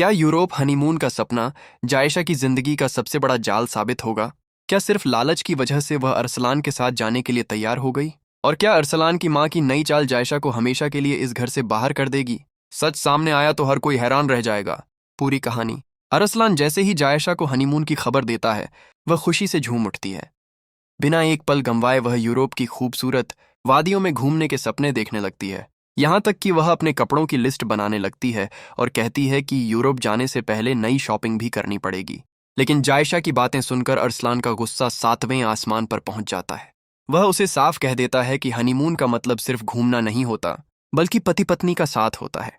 क्या Europe honeymoon का सपना जायशा की जिंदगी का सबसे बड़ा जाल साबित होगा? क्या सिर्फ लालच की वजह से वह अरसलान के साथ जाने के लिए तैयार हो गई? और क्या अरसलान की मां की नई चाल जायशा को हमेशा के लिए इस घर से बाहर कर देगी? सच सामने आया तो हर कोई हैरान रह जाएगा। पूरी कहानी। अरसलान जैसे ही जायशा को हनीमून की खबर देता है, वह खुशी से झूम उठती है। बिना एक पल गंवाए वह यूरोप की खूबसूरत वादियों में घूमने के सपने देखने लगती है। यहाँ तक कि वह अपने कपड़ों की लिस्ट बनाने लगती है और कहती है कि यूरोप जाने से पहले नई शॉपिंग भी करनी पड़ेगी। लेकिन जायशा की बातें सुनकर अरसलान का गुस्सा 7वें आसमान पर पहुंच जाता है। वह उसे साफ कह देता है कि हनीमून का मतलब सिर्फ घूमना नहीं होता, बल्कि पति पत्नी का साथ होता है।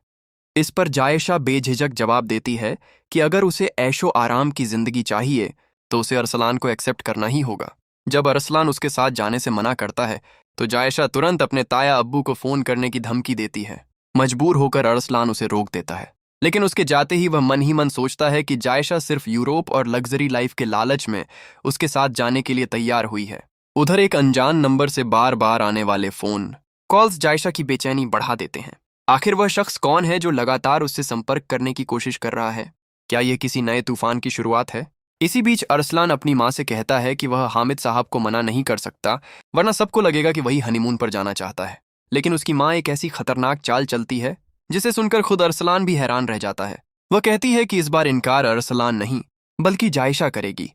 इस पर जायशा बेझिझक जवाब देती है कि अगर उसे ऐशो आराम की जिंदगी चाहिए तो उसे अरसलान को एक्सेप्ट करना ही होगा। जब अरसलान उसके साथ जाने से मना करता है तो जायशा तुरंत अपने ताया अब्बू को फोन करने की धमकी देती है। मजबूर होकर अरसलान उसे रोक देता है, लेकिन उसके जाते ही वह मन ही मन सोचता है कि जायशा सिर्फ यूरोप और लग्जरी लाइफ के लालच में उसके साथ जाने के लिए तैयार हुई है। उधर एक अनजान नंबर से बार बार आने वाले फोन कॉल्स जायशा की बेचैनी बढ़ा देते हैं। आखिर वह शख्स कौन है जो लगातार उससे संपर्क करने की कोशिश कर रहा है? क्या यह किसी नए तूफान की शुरुआत है? इसी बीच अरसलान अपनी मां से कहता है कि वह हामिद साहब को मना नहीं कर सकता, वरना सबको लगेगा कि वही हनीमून पर जाना चाहता है। लेकिन उसकी मां एक ऐसी खतरनाक चाल चलती है जिसे सुनकर खुद अरसलान भी हैरान रह जाता है। वह कहती है कि इस बार इनकार अरसलान नहीं, बल्कि जायशा करेगी।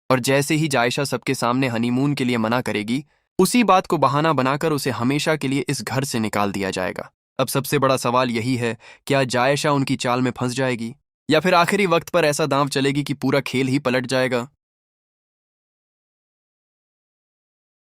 और जैसे ही जायशा सबके सामने हनीमून के लिए मना करेगी, उसी बात को बहाना बनाकर उसे हमेशा के लिए इस घर से निकाल दिया जाएगा। अब सबसे बड़ा सवाल यही है, क्या जायशा उनकी चाल में फंस जाएगी या फिर आखिरी वक्त पर ऐसा दांव चलेगी कि पूरा खेल ही पलट जाएगा?